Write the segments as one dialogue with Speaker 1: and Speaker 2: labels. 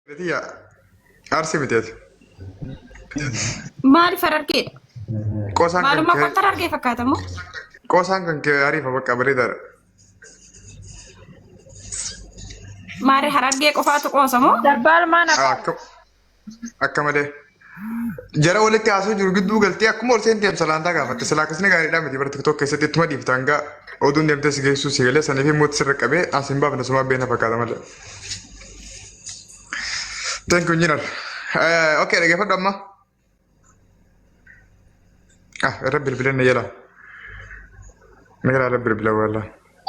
Speaker 1: Betia, arsii miteeti.
Speaker 2: Maaliif argee?
Speaker 1: Qoosaan kan
Speaker 2: Maalummaa
Speaker 1: kee
Speaker 2: kottan argee fakkaatamu?
Speaker 1: ariifa bakka bareedaadha.
Speaker 2: Maali harargee qofaatu qoosamoo?
Speaker 3: Dabbal mana
Speaker 1: Akka malee. Jara walitti haasoo jiru gidduu galtee akkuma ol seenteef salaantaa gaafatte. Silaa akkasini gaariidhaan miti bara tiktok keessatti ittuma dhiiftaan gaa oduun deemtee si geessuu si galee saniif immoo sirra qabee asiin baafne sumaa beena fakkaata malee. Thank you, Engineer. Okay, dhaggeeffadhu amma. Irra bilbileen na jala. Irra bilbila walla.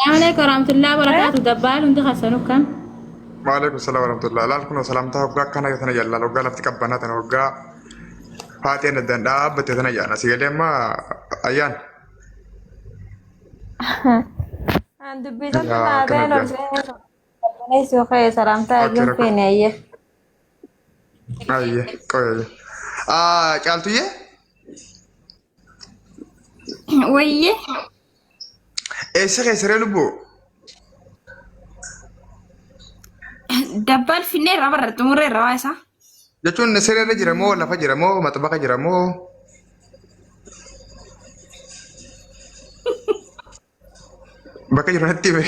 Speaker 3: عليكم ورحمة الله وبركاته دبال وانت خسنو كم
Speaker 1: Waalaikum salam warahmatullah. Laal kun salamtaa hoggaa akkana yoo tana jalla hoggaa lafti qabbanaa tana hoggaa haateen addaan dhaabbatte tana jaana si galee amma ayyaan.
Speaker 3: dubbisan naadeen olseen suuqee salamtaa iyyuu feene ayye
Speaker 1: Ayye qoyayye. Caaltuyyee
Speaker 2: Wayyee
Speaker 1: eessa keessaree lubbuu?
Speaker 2: dabbal finnee irraa barra xumurree irraa waa isaa.
Speaker 1: Jechuun sireerra jira moo lafa jira moo maxbaqa jira moo bakka jiru natti hime.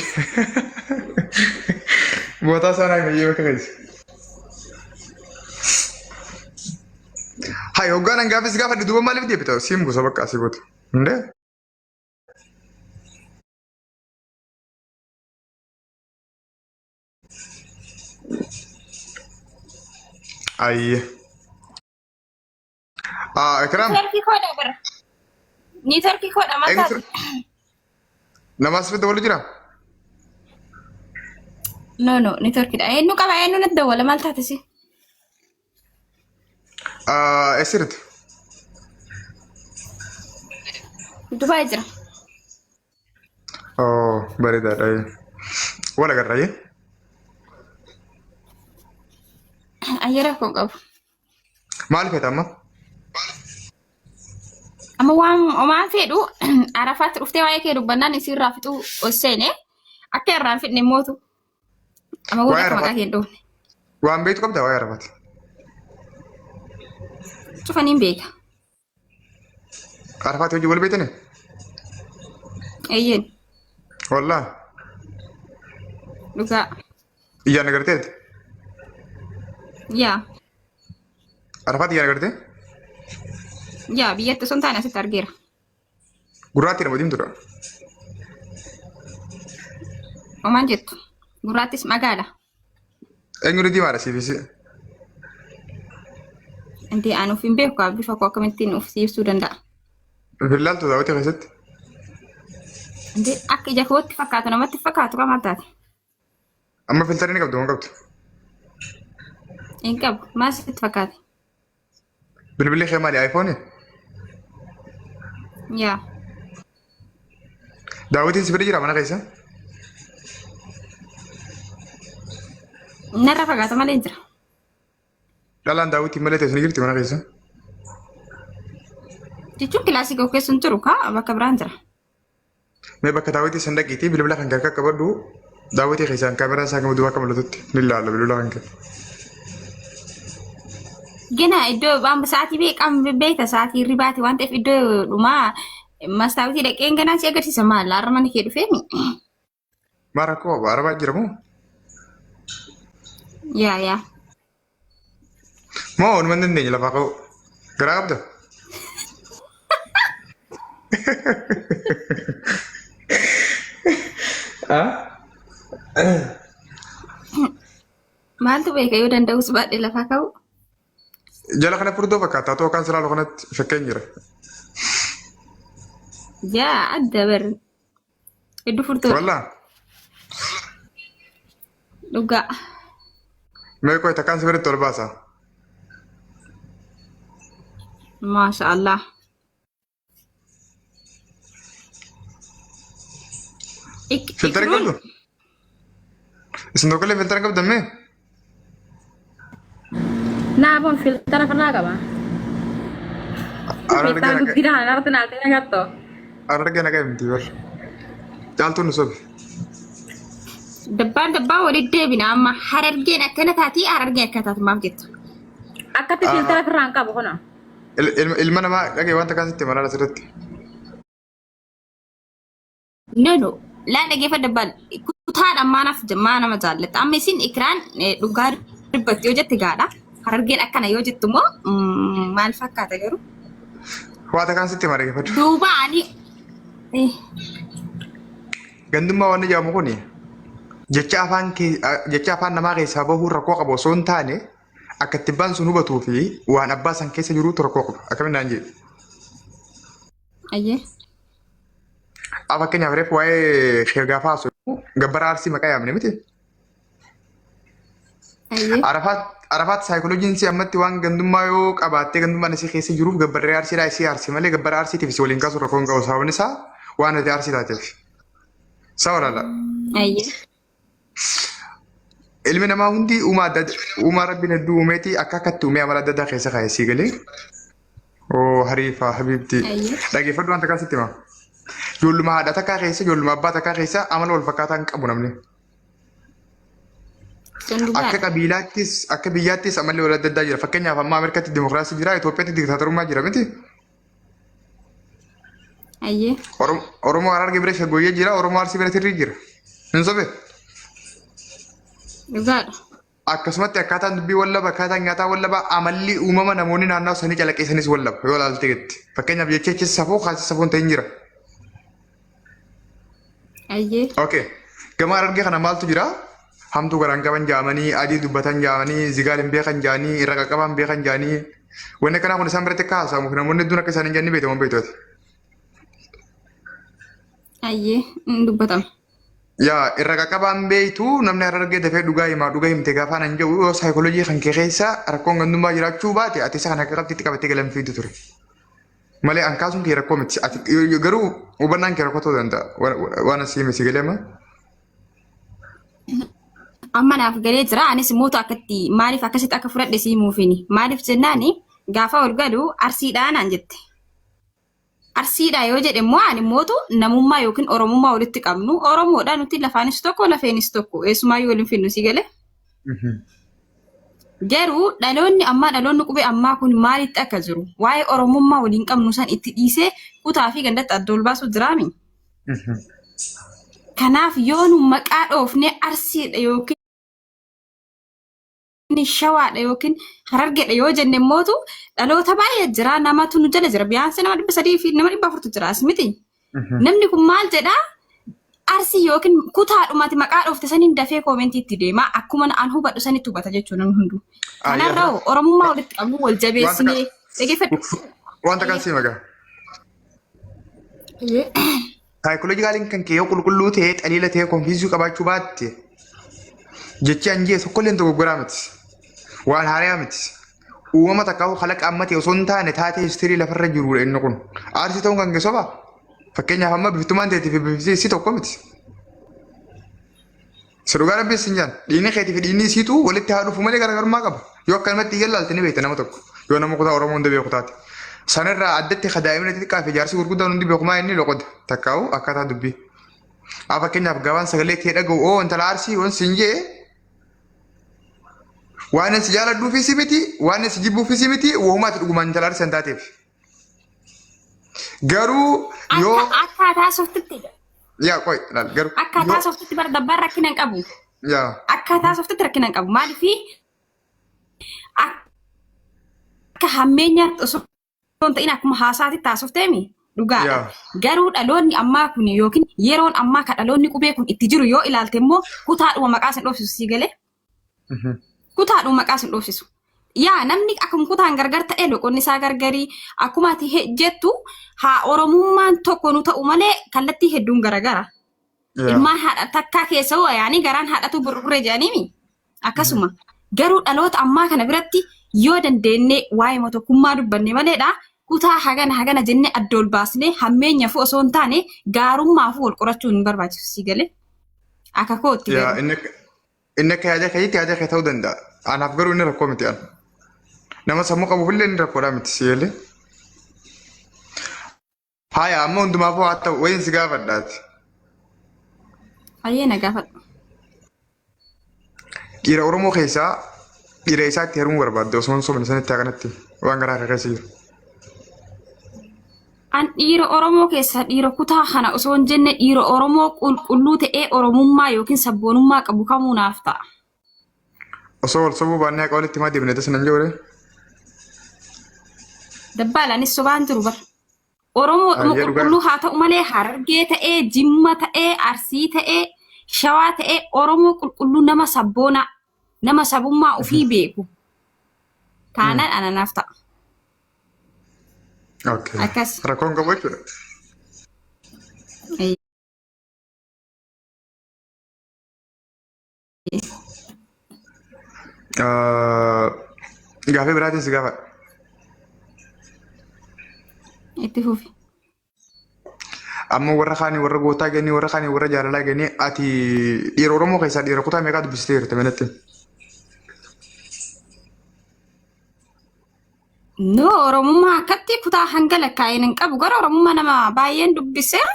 Speaker 1: Bootaa isaa naa himeyyee bakka keessa. Hai hoggaan hangaafis gaafa duuba maaliif deebita? Siin buusa bakka asii gootu. Hundee? Ayye. Ikram.
Speaker 2: Niitarkii koodha barra. Niitarkii koodha mataati.
Speaker 1: Nama asirratti waliin jira?
Speaker 2: No, niitarkiidha. Eenyu qaba eenyu natti dawwala maal taate si?
Speaker 1: Eessirratti?
Speaker 2: Dubaay jira.
Speaker 1: Bareedaadha. Wal agarraayee?
Speaker 2: Ayyera kun qabu.
Speaker 1: Maal feeta amma?
Speaker 2: Amma waan fedhu arafaatti dhuftee waa'ee kee dubbannaan isiirraa fixuu ol seene akka irraan fidne mootu. Amma waan akka maqaa kee hin dhufne.
Speaker 1: Waan beektu qabda waa'ee arafaati.
Speaker 2: Cufaniin beeka.
Speaker 1: Arafaati hojii wal beektani?
Speaker 2: Eeyyeen
Speaker 1: Wallaa.
Speaker 2: dhugaa.
Speaker 1: Iyyaan agarteeti?
Speaker 2: Yaa
Speaker 1: Arafaati iyyaan agartee?
Speaker 2: biyyatti sun taane asitti argeera.
Speaker 1: Gurraatti nama diimtuudha.
Speaker 2: Omaan jettu gurraattis magaala.
Speaker 1: Eenyuun diimaadha siifisi?
Speaker 2: Inti anuuf hin beeku bifa koo akkamittiin of siibsuu danda'a.
Speaker 1: Filaaltu daawwatee keessatti?
Speaker 2: Inti akka ija kootti fakkaatu namatti fakkaatu qabaat taate.
Speaker 1: Amma filtarii ni qabdu moo qabdu?
Speaker 2: Hin qabu maal sitti fakkaate?
Speaker 1: Bilbilli kee maali iPhone?
Speaker 2: Yaa
Speaker 1: Daawwatiin si bira jira mana keessa?
Speaker 2: narra fagaata malee hin jira.
Speaker 1: Dhalaan daawwatiin malee teessu ni jirti mana keessa?
Speaker 2: Jechuun kilaasii koo keessa hin jiru kaa bakka biraan jira.
Speaker 1: Mee bakka daawwatii san dhaqiitii bilbila kan harkaa qabadhu daawwatii keessaan kaameraa isaa gama duubaa akka mul'atutti ni ilaalla bilbila kan kee.
Speaker 2: Gina iddoo sa'aatii beeqam beekta sa'aatii ribaati waan ta'eef iddoo dhumaa mastaawitii dhaqeen ganaa si agarsiisa maal har'a mana kee dhufeemi.
Speaker 1: Maa rakkoo arabaa jira moo?
Speaker 2: Yaa
Speaker 1: Moo waanuma hin dandeenye lafaa ka'u. Garaa qabda?
Speaker 2: maaltu beeka yoo danda'us baadhee lafaa ka'u.
Speaker 1: Jala kana furdoo fakkaata atoo kan silaalu kanatti shakkeen jira.
Speaker 2: Yaa adda barri. Hedduu furtuu
Speaker 1: Wallaa?
Speaker 2: dhugaa.
Speaker 1: Mee qoy takkaan si biratti ol baasa.
Speaker 2: Maasha Allah.
Speaker 1: Filtarii qabdu? Isin tokkollee filtara qabdan mee?
Speaker 3: naabon filtara farnaa qaba filtara guddina narratti naaltee nagatto
Speaker 1: Arga nagaa himti bar. Caaltuun nu sobi.
Speaker 2: Dabbaa walitti deebina amma harargeen akkana taati harargeen akka taatu maaf jettu.
Speaker 3: Akkatti filtara firraan qabu kuna.
Speaker 1: Ilma namaa dhagee wanta kaasitti malala asirratti.
Speaker 2: No. Laan dhageeffa dabbaan kutaadha maanaaf maa nama jaallata. Amma isin ikiraan dhugaa dubbatti yoo jette gaadha. Harargeen akkana yoo jettu immoo maal fakkaata garuu?
Speaker 1: Wanta kaasitti mala dhageeffadhu.
Speaker 2: Duuba ani.
Speaker 1: Gandummaa waan ijaamu kuni jecha afaan namaa keessaa bahuu rakkoo qabu osoo hin taane akka itti baan sun hubatuu fi waan abbaa san keessa jiruutu rakkoo qabu. Akkamittaan jedhu.
Speaker 2: Ayyee.
Speaker 1: Fakkeenyaaf reef waa'ee sheergaafaa osoo gabbara arsii maqaa yaamne miti.
Speaker 2: Ayyee.
Speaker 1: Arafaat saayikolojiin si ammatti waan gandummaa yoo qabaattee gandummaan isii keessa jiruuf gabbarree arsiidhaa isii arsii malee gabbara arsiitiif si waliin kaasuu rakkoo hin qabu sababni isaa waan ati arsii taateef. Sawarala.
Speaker 2: Ayyee.
Speaker 1: Ilmi namaa hundi uumaa rabbiin hedduu uumeeti akka akkatti uumee amala adda addaa keessa kaa'e sii galee. Oo hariifaa habiibti. Dhageeffadhu wanta kaasitti himaa. Ijoolluma haadha takkaa keessa ijoolluma abbaa takkaa keessa amala wal fakkaataa hin qabu namni. Akka biyyaattis amalli wal adda addaa jira. Fakkeenyaaf amma Ameerikaatti dimokiraasii jira, Itoophiyaatti diktaatorummaa jira miti.
Speaker 2: Ayyee.
Speaker 1: Oromoo Hararge bira shaggooyyee jira, Oromoo Arsii bira tirrii jira. Hin sobe?
Speaker 2: Dhugaadha.
Speaker 1: Akkasumatti akkaataan dubbii wallaba, akkaataan nyaataa wallaba, amalli uumama namoonni naannoo sanii calaqqeessanis wallaba yoo ilaalte jetti. Fakkeenyaaf jecha safuu kaasii safuun ta'in jira.
Speaker 2: Ayyee.
Speaker 1: Okay. Gama Harargee kana maaltu jira? Hamtuu garaan qaban jaamanii, adii dubbatan jaamanii, zigaal hin beekan jaanii, irra qaqqabaan beekan jaanii. Wanni akkanaa kun isaan biratti akka haasamu namoonni hedduun akka isaan hin jenne beekaman beektooti.
Speaker 2: Ayyee dubbatama.
Speaker 1: Yaa irra qaqqabaan beektu namni Harargee dafee dhugaa himte gaafa nan jedhu yoo saayikoolojii kan kee keessa rakkoon gandummaa jiraachuu baate ati isa kana akka qabxitti qabattee galan fiitu ture. Malee an kaasuun kee rakkoo miti. Garuu hubannaan kee rakkoo ta'uu danda'a. Waan asii misi galeema.
Speaker 2: Amma naaf galee jira. Anis mootu akkatti maaliif akkasitti akka fudhadhe sii muufini. Maaliif jennaani gaafa ol galu arsiidhaan aan jette. Arsiidhaa yoo jedhe immoo ani mootu namummaa yookiin oromummaa walitti qabnu. Oromoodhaa nuti lafaanis tokko lafeenis tokko. Eessumaa yoo waliin finnu si galee. Garuu dhaloonni qubee ammaa kun maalitti akka jiru waa'ee oromummaa waliin qabnu san itti dhiisee kutaa fi gandatti adda ol baasuu jiraami. Kanaaf yoo nu maqaa dhoofnee arsiidha yookiin shawaadha yookiin harargeedha yoo jenne mootu dhaloota baay'ee jira namatu nu jala jira biyyaansi nama 300 fi nama 400 jira as miti. Namni kun maal jedhaa? Arsii yookiin kutaadhumatti maqaa dhoofte saniin dafee koomentiitti deema akkuma an hubadhu sanitti hubata jechuun namni hundu. Kanarraa oromummaa walitti qabu wal jabeessinee dhageeffadhu.
Speaker 1: Wanta kan si magaa. Saayikooloojikaaliin kan kee yoo qulqulluu ta'ee xaliila ta'ee konfiisuu qabaachuu baatte jechi anjee tokkolleen dogoggoraa miti. Waan haaraa miti. Uumama takkaa kalaqa ammatee osoo hin taane taatee histirii lafarra jirudha inni kun. Arsii ta'uun kan keessoo ba'a. Fakkeenyaaf amma biftumaan ta'eetii fi bifti tokko miti. Sirugaa rabbiin sin jaan dhiinni keetii fi dhiinni isiitu walitti haa dhufu malee garaagarummaa qaba. Yoo akkanumatti ilaallte ni beekta nama tokko. Yoo nama kutaa Oromoo hunda beeku taate. Sanarraa addatti daa'imni xixiqqaa fi jaarsi gurguddaan hundi beekumaa inni loqoda. Takkaa'u akkaataa dubbii. Fakkeenyaaf gabaan sagalee kee dhaga'u oo intala arsii waan sin jee waan si jaaladhuufis miti waan si jibbuufis miti uumaatti dhugumaan intala arsii hin taateef. Garuu yoo
Speaker 2: akkaataa softitti
Speaker 1: yaa qoy laal garuu
Speaker 2: akkaataa softitti bara dabbaan rakkina hin qabu.
Speaker 1: Yaa
Speaker 2: akkaataa softitti rakkina hin qabu maaliifi akka hammeenyaatti osoo hin ta'in akkuma haasaatti taasifteemi dhugaadha. Garuu dhaloonni ammaa kun yookiin yeroon ammaa kan dhaloonni qubee kun itti jiru yoo ilaalte immoo kutaadhuma maqaa sin dhoofsisu sii galee. Kutaadhuma maqaa sin dhoofsisu. Yaa namni akkuma kutaan gargar ta'e loqonni isaa gargarii akkuma ati jettu haa oromummaan tokko nu ta'u malee kallattii hedduun garagara. Ilmaan haadha takkaa keessa yaani garaan haadhatu burburee jedhaniimi. Akkasuma garuu dhaloota ammaa kana biratti yoo dandeenye waa'ee tokkummaa dubbanne maleedha kutaa hagana jennee adda ol baasnee hammeenyaaf osoo hin taane gaarummaaf wal qorachuun hin barbaachisu si galee. Akka kootti.
Speaker 1: Inni akka yaada kee ta'uu danda'a. Anaaf garuu inni rakkoo miti ana. Nama sammuu qabuuf illee inni rakkoodhaa miti si galee. Haaya amma hundumaafuu haa ta'u wayiin si gaafadhaati.
Speaker 2: Ayyee na gaafadhu.
Speaker 1: dhiira Oromoo keessaa dhiira isaatti heerumuu barbaadde osoo sobne sanitti kanatti waan garaa keessa jiru.
Speaker 2: An dhiira Oromoo keessa dhiira kutaa kana osoo hin jenne dhiira Oromoo qulqulluu ta'ee Oromummaa yookiin sabboonummaa qabu kamuu naaf ta'a.
Speaker 1: Osoo wal sobuu baannee akka walitti himaa deemnee taasisan jiru.
Speaker 2: Dabbaalaanis sobaan jiru bara. Oromoo qulqulluu haa ta'u malee Harargee ta'ee Jimma ta'ee Arsii ta'ee Shawaa ta'ee Oromoo qulqulluu nama sabboonaa nama sabummaa ofii beeku. Taanaan ana naaf ta'a.
Speaker 1: Okay.
Speaker 2: Akkas.
Speaker 1: Rakkoon qabu jechuudha. Gaaffii biraatiin si gaafadha.
Speaker 2: Itti fufi.
Speaker 1: Amma warra kaanii warra gootaa ganii warra kaanii warra jaalalaa ganii ati dhiira Oromoo keessaa dhiira kutaa meeqaa dubbistee jirte manatti?
Speaker 2: No Oromummaa akkatti kutaa hanga lakkaa'een hin qabu gara Oromummaa nama baay'een dubbisee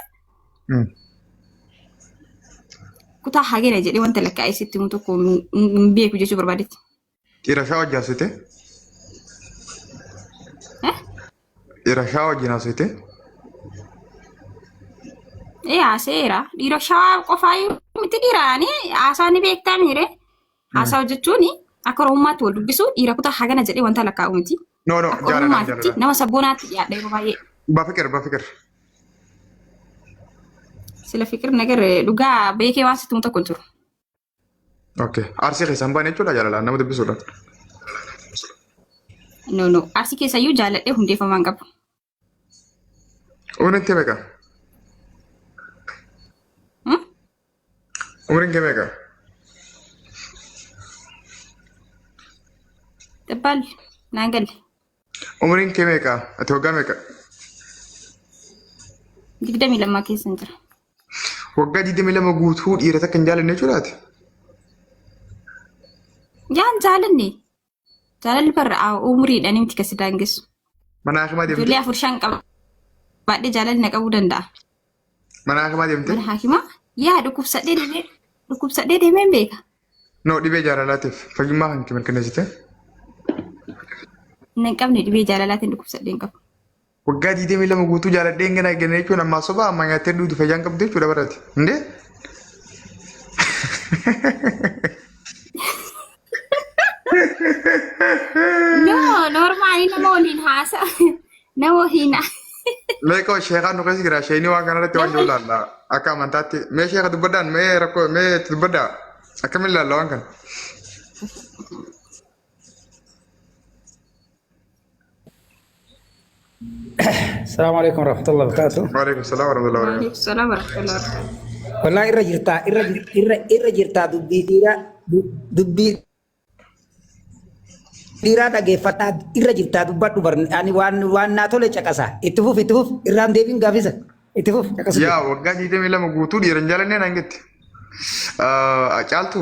Speaker 2: kutaa hagina jedhee wanta lakkaa'ee sitti himu tokko hin beeku jechuu barbaadetti.
Speaker 1: Dhiira shaa wajjin haasofte? Dhiira shaa wajjin haasofte?
Speaker 2: Haaseera dhiira shawaa qofaa miti dhiiraani haasaa ni beektaa miire haasaa hojjechuun akka Oromummaatti wal dubbisu dhiira kutaa hagana jedhee wanta lakkaa'u miti.
Speaker 1: No,
Speaker 2: Oromummaatti nama sabboonaatti dhiyaadha yeroo baay'ee.
Speaker 1: Bafikir.
Speaker 2: Sila fikir nagar dhugaa beekee waan sitti himu tokko hin jiru.
Speaker 1: Okay. Arsii keessaa hin baane jechuudha jaalalaan nama dubbisuudha.
Speaker 2: No. Arsii keessayyuu jaaladhee hundeeffamaa hin qabu.
Speaker 1: Umriin kee meeqa? Umriin kee meeqa?
Speaker 2: Dabbaal naan galle.
Speaker 1: Umriin kee meeqa? Ati waggaa meeqa?
Speaker 2: 22 keessa hin jira.
Speaker 1: Waggaa 22 guutuu dhiira takka hin jaalanne jechuudhaati?
Speaker 2: Jaan jaalanne. Jaalalli barra umriidhaan miti kasi daangessu.
Speaker 1: Mana hakimaa deemte?
Speaker 2: Ijoollee 4-5 qaba. Baadhee jaalalli na qabuu danda'a.
Speaker 1: Mana hakimaa deemte?
Speaker 2: Mana hakimaa? Yaa dhukkubsadhee deemeen beeka.
Speaker 1: No, dhibee jaalalaatiif fayyummaa kan kee mirkaneessite?
Speaker 2: Hin qabne dhibee jaalalaatiin dhukkubsadhee hin qabu.
Speaker 1: Waggaa 22 guutuu jaaladhee hin ganaa ganaa jechuun ammaa soba amma nyaattee duutu fayyaan qabdu jechuudha barate. Indee?
Speaker 2: No, normaali nama waliin haasa. Nama waliin
Speaker 1: Meeqa sheekaan dhukkee sigira sheenii waan kanarratti waan jiru laalla akka amantaatti mee sheeka dubbadhaan mee rakkoo mee dubbadhaa akkamiin laalla waan kana.
Speaker 4: السلام عليكم ورحمة الله وبركاته.
Speaker 1: وعليكم السلام ورحمة الله وبركاته.
Speaker 2: waalaikum salaam warahmatullahi wabarakatuh.
Speaker 4: والله إرى جرتا دبي ديرا دقي فتاة إرى جرتا دبات دبر يعني وان ناتو لچكاسا اتفوف إرام ديبين غافيسا اتفوف چكاسا
Speaker 1: يا waggaa 22 guutuu dhiira hin jaalannee naan jetti. Caaltu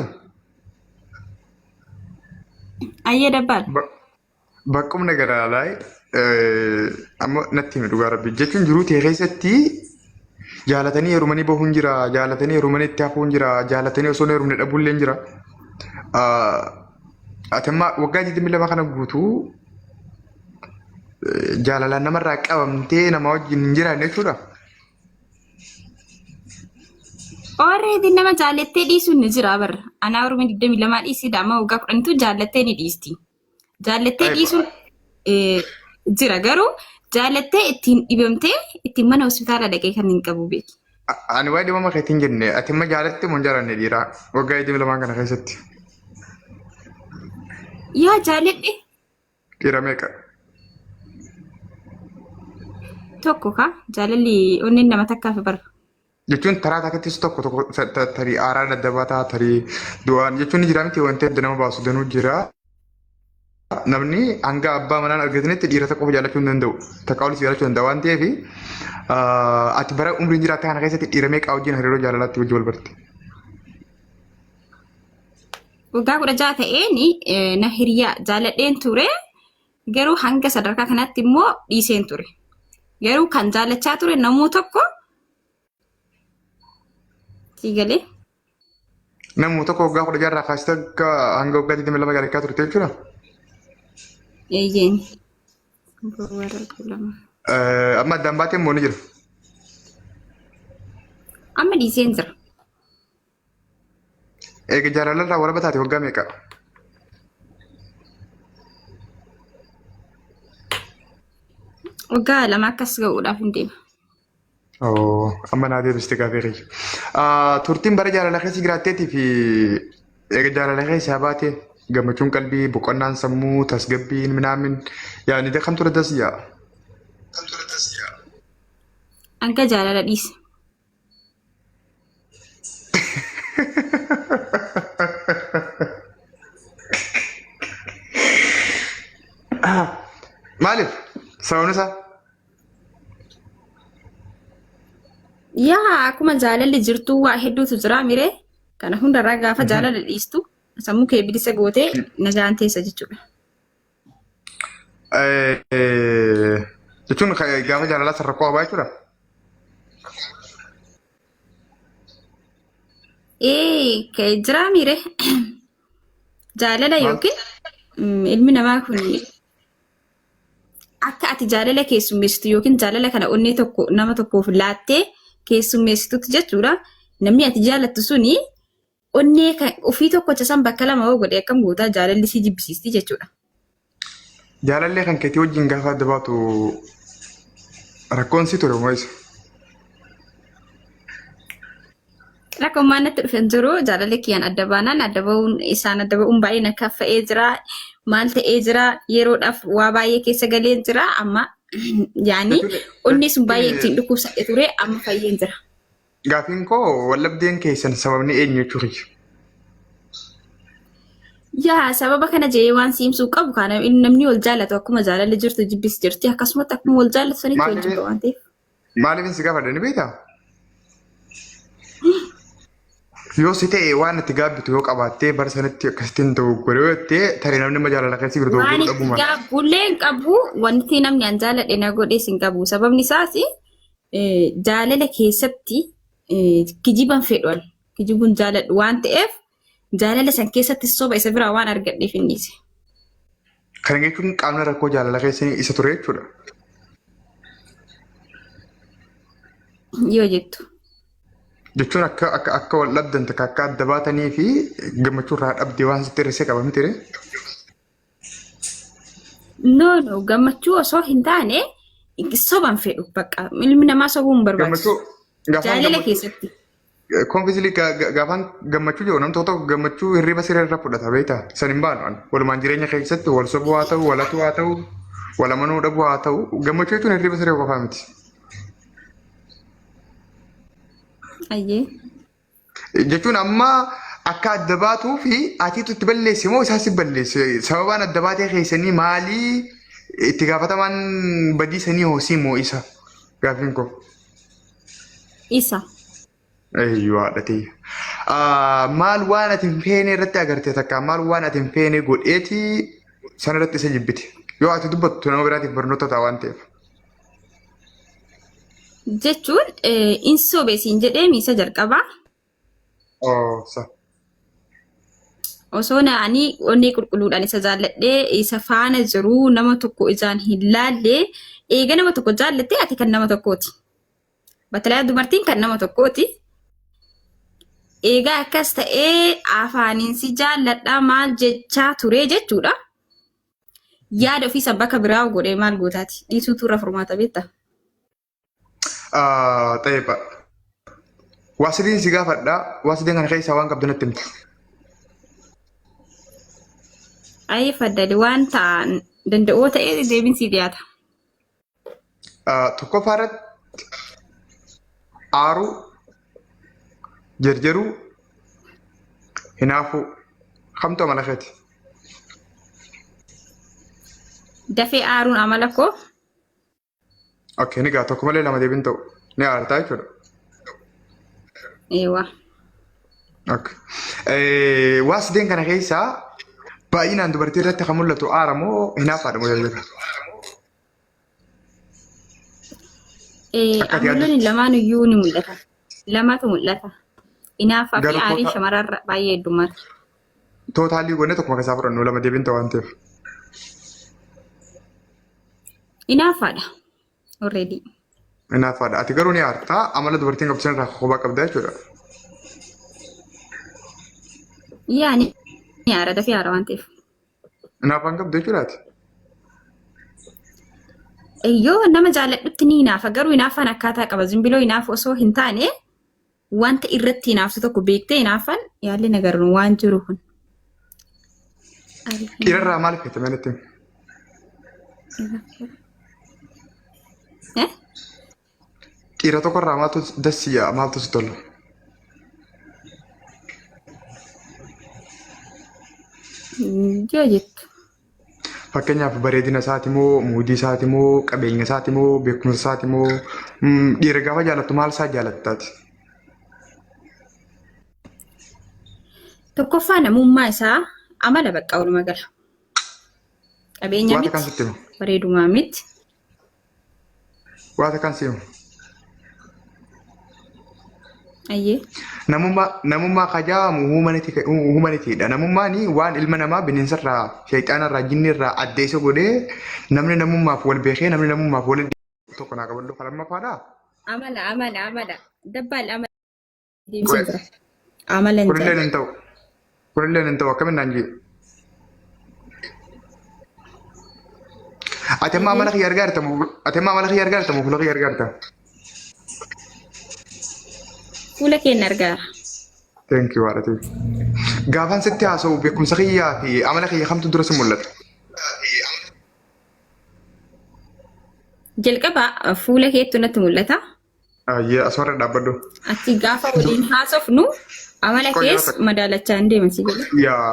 Speaker 2: Ayyee dabbaal.
Speaker 1: baqqumna garaalaa amma natti himi dhugaa rabbi jechuun jiruu ta'e keessatti jaalatanii heerumanii bahuun jira jaalatanii heerumanii itti hafuun jira jaalatanii osoo heerumne dhabuullee jira. Ati amma waggaa 22 kana guutuu jaalalaan namarraa qabamtee nama wajjin hin jiraanne jechuudha.
Speaker 2: Already nama jaallattee dhiisuun ni jira barra. Anaa Oromoo 22 dhiisii amma waggaa 10tu jaallattee ni dhiisti. Jaallattee dhiisuun jira garuu jaallattee ittiin dhibamtee ittiin mana hospitaala dhaqee kan hin qabu beeki.
Speaker 1: Ani waa'ee dhibama keetiin jenne ati amma jaalattee moo hin jaalanne dhiiraa waggaa 22 kana keessatti.
Speaker 2: Yaa jaalladhe
Speaker 1: Dhiira meeqa?
Speaker 2: tokko ka jaalalli onneen nama takkaaf barra.
Speaker 1: Jechuun taraa takkattis tokko tarii aaraa daddabataa tarii du'aan jechuun ni jira miti wanti adda nama baasu danuu jira. Namni hanga abbaa manaan argatanitti dhiira tokko jaallachuu hin danda'u. Takka olis jaallachuu danda'a waan ta'eef ati bara umriin jiraata kana keessatti dhiira meeqaa wajjin hariiroo jaalalaatti wajjin wal barte.
Speaker 2: Waggaa 16 ta'een na hiriyaa jaalladheen ture garuu hanga sadarkaa kanatti immoo dhiiseen ture. Garuu kan jaallachaa ture namuu tokko siigalee.
Speaker 1: Namni tokko waggaa 10 irraa kaastee hanga waggaa 22 gaariikaa turte jechuudha.
Speaker 2: Eeyyeen.
Speaker 1: Amma addaan baatee immoo ni jira.
Speaker 2: Amma dhiiseen jira.
Speaker 1: Eega jaalalarraa warra bataate waggaa meeqa?
Speaker 2: Waggaa 2 akkas ga'uudhaaf hin deema.
Speaker 1: Amma naa deebiste gaafii kiyya. Turtiin bara jaalala keessa jiraatteetii fi eega jaalala keessaa baatee gammachuun qalbii, boqonnaan sammuu, tasgabbiin minaamin yaani kam ture dasiyyaa?
Speaker 2: Hanga jaalala dhiise.
Speaker 1: Maaliif? Sababni isaa?
Speaker 2: Yaa akkuma jaalalli jirtu waa hedduutu jira miree. Kana hundarraa gaafa jaalala dhiistu sammuu kee bilisa gootee nagaan teessa jechuudha.
Speaker 1: Jechuun gaafa jaalalaa sarara koo qabaa jechuudha.
Speaker 2: Jira miree. Jaalala yookiin ilmi namaa kun akka ati jaalala keessummeessitu yookiin jaalala kana onnee tokko nama tokkoof laattee keessummeessitutti jechuudha. Namni ati jaalattu suni onnee ofii tokkocha san bakka lama hoo godhee akkam gootaa jaalalli si jibbisiisti jechuudha.
Speaker 1: Jaalallee kan keetii wajjin gaafa adda baatu rakkoon si ture moo isa?
Speaker 2: Rakkoon maan natti dhufeen jiru jaalalli kiyyaan adda baanaan isaan adda ba'uun baay'ee na kaffa'ee jira. Maal ta'ee jira yeroodhaaf waa baay'ee keessa galee jira amma yaani onni sun baay'ee ittiin dhukkubsadhe ture amma fayyeen jira.
Speaker 1: Gaafiin koo wallabdeen keessan sababni eenyu jechuudha?
Speaker 2: Yaa sababa kana jee waan siimsuu qabu kana namni wal jaallatu akkuma jaalalli jirtu jibbis jirti akkasumatti akkuma wal jaallatu sanitti wal jibba waan ta'eef.
Speaker 1: Maaliif si gaafadha ni beektaa? Yoo si ta'e waan itti gaabbitu yoo qabaattee bara sanatti akkasittiin ta'u godhee jettee tarii namni nama jaalala keessi biraa ta'uu
Speaker 2: waan itti gaabbullee hin qabu wanti namni an jaaladhe na godhees hin qabu sababni isaas jaalala keessatti kijiban fedhan kijibuun jaaladhu waan ta'eef jaalala san keessatti soba isa biraa waan argadheef hin dhiise.
Speaker 1: Kana jechuun qaamni rakkoo jaalala keessanii isa ture jechuudha.
Speaker 2: Yoo jettu.
Speaker 1: Jechuun akka wal dhabdan akka adda baatanii fi gammachuu irraa dhabdee waan sitti hir'isee qaba miti.
Speaker 2: No gammachuu osoo hin taane soban fedhu bakka ilmi namaa sobuu hin barbaachisu. Jaalala keessatti.
Speaker 1: Konfisili gaafaan gammachuu jiru namni tokko gammachuu hirriba siree irra fudhata beektaa san hin baanu walumaan jireenya keessatti wal sobuu haa ta'u walatu haa ta'u wal amanuu dhabuu haa ta'u gammachuu jechuun hirriba siree qofaa miti. Jechuun amma akka adda baatuu fi atiitu itti balleessi moo isaas balleessi sababaan adda baatee keessanii maalii itti gaafatamaan badiisanii hoosii moo isa gaafiin koo.
Speaker 2: Isa.
Speaker 1: Eeyyuu haadhatee. Maal waan ati hin feene irratti agartee takka maal waan ati hin feene godheeti sana irratti isa jibbite yoo ati dubbattu nama biraatiif barnoota ta'a waan ta'eef.
Speaker 2: Jechuun insobeesiin jedhee miisa jalqabaa. Osoo naanii onnee qulqulluudhaan isa jaalladhee isa faana jiru nama tokko ijaan hin laallee eega nama tokko jaallattee ati kan nama tokkooti. Batalaa dubartiin kan nama tokkooti. Egaa akkas ta'ee afaaniin si jaalladhaa maal jechaa ture jechuudha. Yaada ofiisa bakka biraa godhee maal gootaati dhiisuutu irra furmaata beektaa.
Speaker 1: Xayyiba. Waasiliin si gaafadhaa. Waasiliin kana keessaa waan qabdu natti himta.
Speaker 2: Ayi faddali waan ta'an danda'oo ta'ee deebiin si dhiyaata.
Speaker 1: Tokkoffaa irratti aaruu, jarjaruu, hinaafuu kamtu amala keeti.
Speaker 2: Dafee aaruun amala koo.
Speaker 1: Okay, ni gaa tokko malee lama deebiin ta'u ni aartaa jechuudha.
Speaker 2: Eewa.
Speaker 1: Okay. Waasiliin kana keessaa baay'inaan dubartii irratti kan mul'atu aara moo hinaafaadha moo jajjaba?
Speaker 2: Amalonni lamaan iyyuu ni mul'ata. Lamatu mul'ata. Inaafaa fi
Speaker 1: Garuu
Speaker 2: aarii
Speaker 1: toota-
Speaker 2: shamarrarra baay'ee heddummaata.
Speaker 1: Tootaalii goonee tokkuma keessaa fudhannu lama deebiin ta'u waan ta'eef.
Speaker 2: Inaafaadha. Already.
Speaker 1: Inaafaadha. Ati garuu ni aartaa amala dubartiin qabdu sanarraa kophaa qabda jechuudha.
Speaker 2: Yaa ni haara dafee haara waan ta'eef.
Speaker 1: Inaafaan qabdu jechuudhaati.
Speaker 2: Yoo nama jaalladhutti ni inaafa garuu inaafaan akkaataa qaba zimbiloo inaaf osoo hin taane wanta irratti inaaftu tokko beektee inaafaan yaalli nagarru waan jiru kun.
Speaker 1: Dhiirarraa maal feete manitti?
Speaker 2: Eh?
Speaker 1: Dhiira tokkorraa maaltu dassiyaa maaltu si tola?
Speaker 2: Yoo jettu.
Speaker 1: Fakkeenyaaf bareedina isaati moo muudii isaati moo qabeenya isaati moo beekumsa isaati moo dhiira gaafa jaalattu maal isaa jaalattaati?
Speaker 2: Tokkoffaa namummaa isaa amala bakka walumaa gala. Qabeenya
Speaker 1: Waata kan
Speaker 2: miti.
Speaker 1: sitti himu.
Speaker 2: Bareedumaa miti.
Speaker 1: Waata kan si himu.
Speaker 2: Ayyee.
Speaker 1: Namummaa kajaamu humanitiidha. Namummaan waan ilma namaa bineensarraa, sheexaanarraa, jinnirraa adda isa godhee namni namummaaf wal beekee namni namummaaf wal tokko naa qabadhu kalammafaadhaa.
Speaker 2: Amala. Dabbaal amala. Deemsee jira. Amala hin
Speaker 1: Kunillee
Speaker 2: ta'e.
Speaker 1: hin ta'u. Kunillee hin ta'u akkamiin naan jee. Ati amma amala kiyya argaa jirta moo fuula kiyya argaa jirta?
Speaker 2: Fuula keenya argaara.
Speaker 1: Thank you haadha ta'e. Gaafaan sitti haasa'u beekumsa kiyyaa fi amala kiyya kamtu dura si mul'ata?
Speaker 2: Jalqaba fuula keettu natti mul'ata.
Speaker 1: Ayyee asirra dhaabbadhu.
Speaker 2: Ati gaafa waliin haasofnu amala kees madaalachaa hin deeman si jedhe.
Speaker 1: Yaa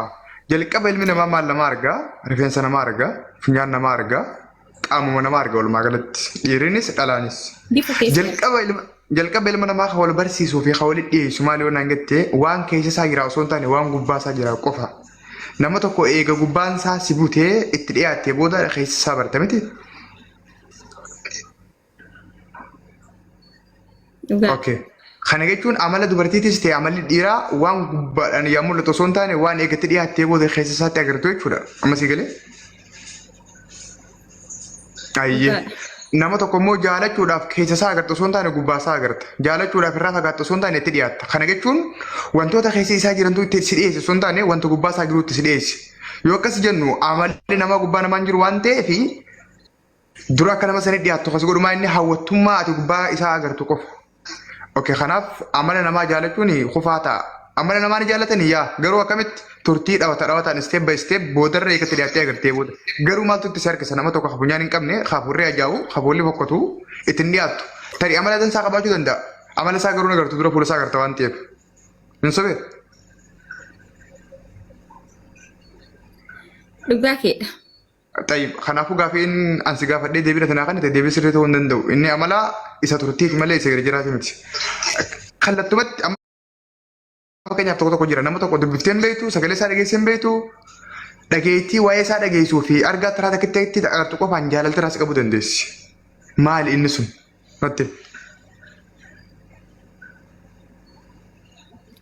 Speaker 1: jalqaba ilmi namaa maal namaa argaa? Rifeensa namaa argaa? Funyaan namaa argaa? Qaamuma namaa argaa walumaa galatti. Dhiirinis dhalaanis.
Speaker 2: Bifa keessa.
Speaker 1: Jalqaba ilma namaa kan wal barsiisuu fi kan wal dhiyeessu maal yoo naan jettee waan keessa isaa jira osoo hin taane waan gubbaa isaa jira qofa. Nama tokko eega gubbaan isaa si butee itti dhiyaattee booda keessa isaa barta miti.
Speaker 2: Dhugaa.
Speaker 1: Okay. Kana jechuun amala dubartiitis ta'e amalli dhiiraa waan gubbaadhaan yaa mul'atu osoo hin taane waan eegatti dhiyaattee booda keessa isaatti agartu jechuudha. Amma si galee? Ayyee. Nama tokko immoo jaalachuudhaaf keessa isaa agarta osoo hin taane gubbaa isaa agarta. Jaalachuudhaaf irraa fagaatta osoo hin taane itti dhiyaatta. Kana jechuun wantoota keessa isaa jirantu itti si dhiyeesse osoo hin taane wanta gubbaa isaa jirutti si dhiyeesse. Yoo akkas jennu amalli namaa gubbaa namaan jiru waan ta'eef dura akka nama sanii dhiyaattu akkasii godhumaa inni hawwattummaa ati gubbaa isaa agartu qofa. Okay, kanaaf amala namaa jaalachuun kufaa ta'a. Amala namaa ni jaallatanii yaa garuu akkamitti turtii dhawataan step by step boodarra eegatti dhiyaattee agartee booda. Garuu maaltu itti si harkisa nama tokko hafunyaan hin qabne hafuurree ajaa'u hafuurri boqqotu ittiin dhiyaattu. Tarii amala dansaa qabaachuu danda'a. Amala isaa garuu agartu dura fuula isaa agarta waan ta'eef. Hin sobee?
Speaker 2: Dhugaa keedha.
Speaker 1: Tayyib kanaafuu gaafiin ansi gaafadhee deebii tanaa kan ta'e deebii sirrii ta'uu hin danda'u. Inni amala isa turtiif malee isa gadi jiraatu miti. Kallattumatti amma fakkeenyaaf tokko jira nama tokko dubbiftee hin beektu sagalee isaa dhageessee hin beektu dhageettii waa'ee isaa dhageessuu fi argaa taraa takkitti itti dhaqatu qofaan jaalalti raas qabuu dandeessi. Maali inni sun? Natti.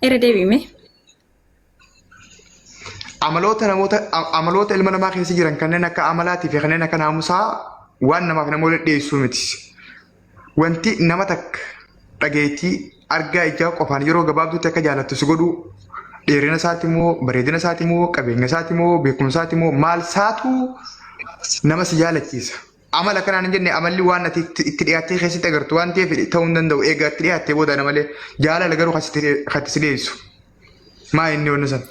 Speaker 2: Irra deebiime.
Speaker 1: Amaloota ilma namaa keessa jiran kanneen akka amalaatii fi kanneen akka naamusaa waan namaaf nama waliin dhiyeessuu miti. Wanti nama takka dhageettii argaa ijaa qofaan yeroo gabaabduutti akka jaalattu si godhu dheerina isaati moo bareedina isaati moo qabeenya isaati moo beekumsa isaati moo maal isaatu nama si jaalachiisa. Amala kanaan hin jenne amalli waan ati itti dhiyaattee keessatti agartu waan ta'eef ta'uu hin danda'u eegaa itti dhiyaattee booda malee jaalala garuu kan si dhiyeessu. Maa inni wanni san?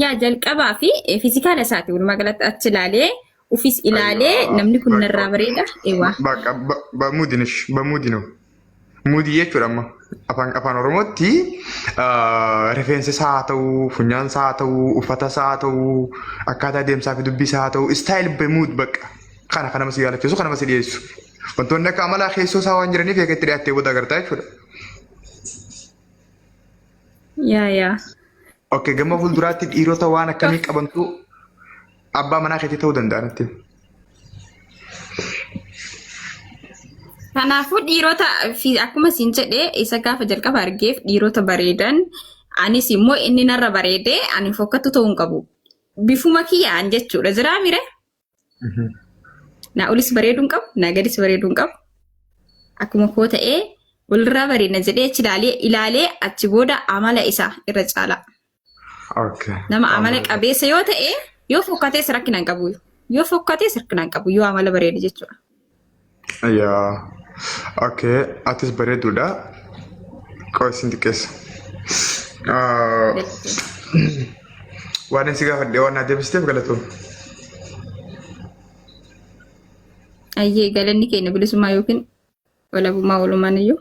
Speaker 2: Yaa jalqabaa fi fiizikaala isaati walumaa galatti achi ilaalee ufis ilaalee namni kun narraa bareeda eewaa.
Speaker 1: Bamuudinu. Muudii jechuudha amma afaan Oromootti rifeensa isaa haa ta'uu, funyaan isaa haa ta'uu, uffata isaa haa ta'uu, akkaataa deemsaa fi dubbii isaa haa ta'uu, istaayil bamuud bakka kana nama si jaalachiisu kana nama si dhiyeessu. Wantoonni akka amalaa keessoo isaa waan jiraniif eega itti dhiyaattee booda agartaa jechuudha.
Speaker 2: Yaa.
Speaker 1: Okay, gama fuulduraatti dhiirota waan akkamii qabantu abbaa manaa keetii ta'uu danda'a natti.
Speaker 2: Kanaafuu dhiirota fi akkuma siin jedhee isa gaafa jalqaba argeef dhiirota bareedan anis immoo inni narra bareedee ani fokkattu ta'uu hin qabu. Bifuma kiyyaan jechuudha jiraa mire. Naa olis bareeduu hin qabu, naa gadis bareeduu hin qabu. Akkuma koo ta'ee walirraa bareedna jedhee achi ilaalee achi booda amala isaa irra caala. Nama amala qabeessa yoo ta'e yoo fokkatees rakkina hin qabu. Yoo fokkatees rakkina hin qabu yoo amala bareeda jechuudha.
Speaker 1: Yaa. Okay, atis bareeduudha. Qo'asin xiqqeessa. Waan si gaafadhee waan adeemsisteef galatoom.
Speaker 2: Ayyee galanni keenya bilisummaa yookiin walabummaa walumaan iyyuu.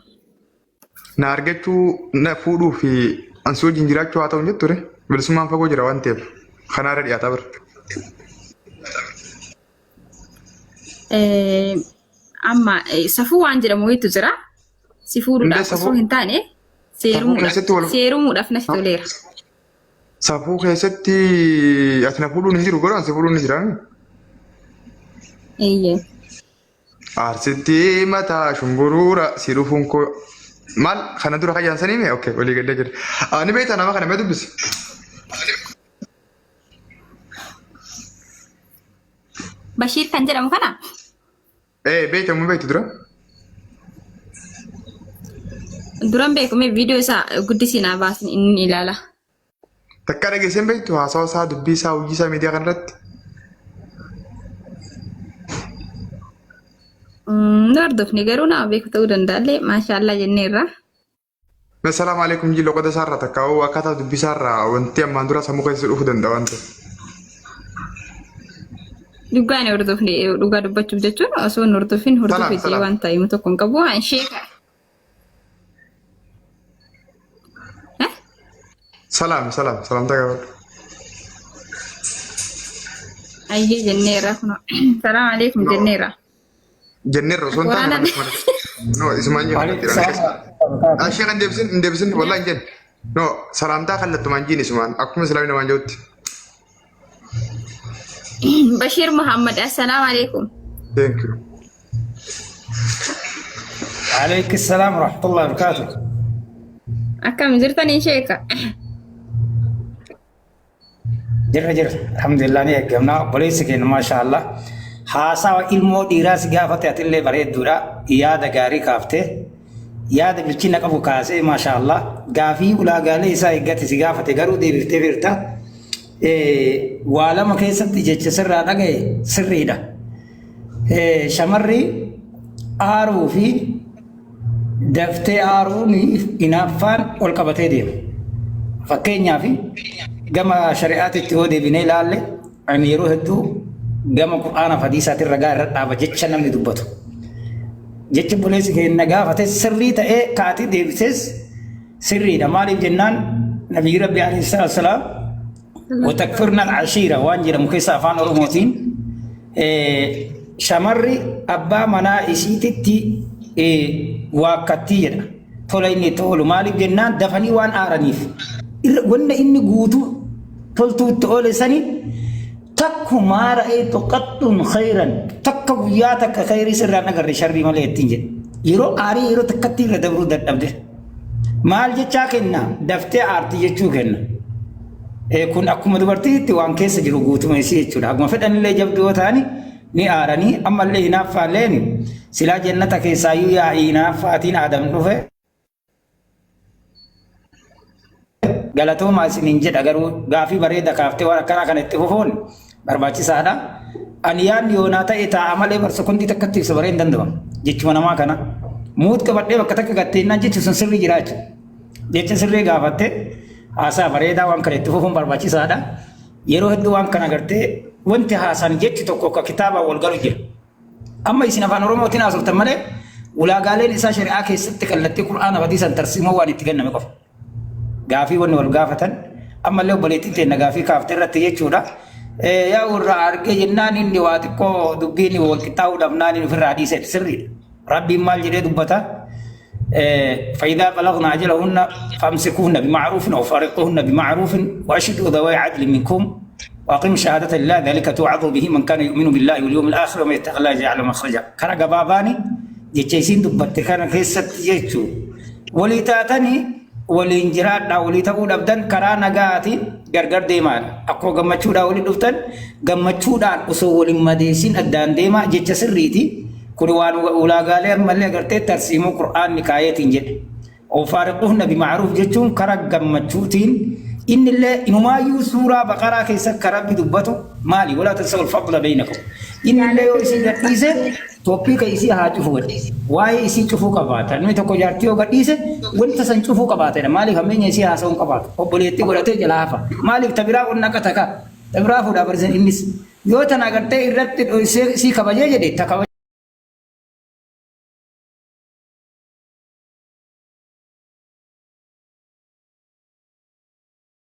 Speaker 1: Na argachuu na fuudhuu fi ansi wajjin jiraachuu haa ta'u jettu ture. Bilisummaan fagoo jira waan ta'eef kanaarra dhiyaataa bira.
Speaker 2: Amma safuu waan jedhamu wayitu jira. Si fuudhuudhaaf osoo hin taane seerumuudhaaf natti toleera.
Speaker 1: Safuu keessatti ati na fuudhuun hin jiru godhan si fuudhuun ni jira.
Speaker 2: Eeyyee.
Speaker 1: Arsitti mataa shumburuura si dhufuun koo maal kana dura kayyaan sanii mee okay walii galee jira. Ani beektaa nama kana mee dubbisi.
Speaker 2: Bashiir kan jedhamu kana.
Speaker 1: Beektamu beektu dura?
Speaker 2: Duran beekume viidiyoo isaa guddisiinaa baasin inni ilaala.
Speaker 1: Takka dhageesseen beektu haasawa isaa dubbii isaa hojii isaa miidiyaa kanarratti?
Speaker 2: Hordofni garuu nama beeku ta'uu danda'allee maashaallah jenneerra.
Speaker 1: Assalaamu alaikum jii loqota isaarraa takka akkaataa dubbii isaarraa wanti ammaan dura sammuu keessa dhufuu danda'a waan ta'eef.
Speaker 2: Dhugaan hordofni dhugaa dubbachuuf jechuun osoo hin hordofin hordofee waan ta'eef tokko hin qabu waan sheeka.
Speaker 1: Salaam tagaafadhu.
Speaker 2: Ayyee jenneerra kun salaamu alaikum jenneerra.
Speaker 1: Jenneerra osoo hin taane no isumaan jira. Ashee kan deebisin wallahi jenne. No salaamtaa kallattumaan jiin isumaan akkuma islaamii namaan jirutti.
Speaker 2: Bashir Muhammad, assalamu alaikum.
Speaker 1: Thank you.
Speaker 4: عليك السلام ورحمة الله وبركاته.
Speaker 2: Akkam jirtanii sheeka.
Speaker 4: جرة الحمد لله نيجي جمنا بوليس كين ما شاء الله. حاسا وإلمو ديراس جافته أتلي بريد دورا ياد غاري كافته ياد بلشينا كابو كاسه ما شاء الله غافي ولا غالي إسا إجت سجافته غارو دي بيرتا والا مكيسة تيجي سر رانا جاي سريدا شمري آرو في دفتة آرو ني إنافان والكبتة دي فكينيا في جمع شريعات التهودي بني لالي أميرو هدو جمع قرآن فديسات الرجاء رتابة جتشنا من دبته جتش بوليس كي نجافة سري تأ كاتي ديفيس سري دمالي جنان نبي ربي عليه الصلاة والسلام وتكفرنا العشيرة وانجر مكيسة فان أرموتين شمري أبا منا إسيتي واكتير توليني تولو مالي جنان دفني وان آرانيف وانا إني قوتو تولتو تولي سني تكو ما رأيت قط خيرا تكو وياتك خيري سرنا قرر شري مالي التنجل يرو آري يرو تكتير دبرو دبده مال جتشاكنا دفتي آرتي جتشوكنا kun akkuma dubartiitti waan keessa jiru guutuma isii jechuudha. Akkuma fedhan illee jabduu ta'ani ni aaranii ammallee hinaaffaalleen silaa jannata keessaayyuu yaa'ii hinaaffaatiin aadam dhufe. Galatoomaa isiniin jedha garuu gaafii bareeda kaaftee waan akkanaa kana itti fufuun barbaachisaadha. Ani yaadni yoonaa ta'e taa'a malee barsa kundi takkatti ibsa baree hin danda'u jechuma namaa kana. Muut qabadhee bakka takka gatteenyaan jechuun sun sirrii jiraachu. Jecha sirrii gaafattee haasaa bareedaa waan kana itti fufuun barbaachisaadha. Yeroo hedduu waan kana agartee wanti haasaan jechi tokko akka kitaabaa wal galu jira. Amma isin afaan Oromootiin haasoftan malee ulaagaaleen isaa shari'aa keessatti kallattii Qur'aana hadiisan tarsiimoo waan itti kenname qofa. Gaafii wanni wal gaafatan ammallee obboleettiin teenna gaafii kaaftee irratti jechuudha. Yaa irraa argee jennaan inni waa xiqqoo dubbiin wal qixxaa'uu dhabnaan inni ofirraa dhiisee sirriidha. Rabbiin maal jedhee dubbata? فإذا بلغن أجلهن فامسكوهن بمعروف أو فارقوهن بمعروف وأشهدوا ذوي عدل منكم وأقيموا شهادة لله ذلك توعظوا به من كان يؤمن بالله واليوم الآخر ومن يتق الله يجعل مخرجا كان جباباني jecha isiin dubbatte kana keessatti jechuudha. Walii taatanii waliin jiraadhaa walii ta'uu dhabdan karaa nagaatiin gargar deemaa akkoo gammachuudhaan walii dhuftan gammachuudhaan osoo waliin madeessin addaan deemaa jecha sirriiti kun waan ulaagaalee ammallee agartee tarsiimuu qur'aanni kaayetiin jedhe ofaariquhunna bima'ruuf jechuun karaa gammachuutiin innillee inumaayyuu suuraa baqaraa keessatti karabbi dubbatu maali walaa tansawul fadla bainakum innillee yoo isii gadhiise tooppiika isii haa cufu gadhiise waa'ee isii cufuu qabaata namni tokko jaartii yoo gadhiise wanta san cufuu qabaatedha maaliif hammeenya isii haasa'uu qabaatu obboleettii godhatee jalaa hafa maaliif tabiraa qonna qataka tabiraa fuudhaa barsiisan innis yoo tana agartee irratti isii kabajee jedhe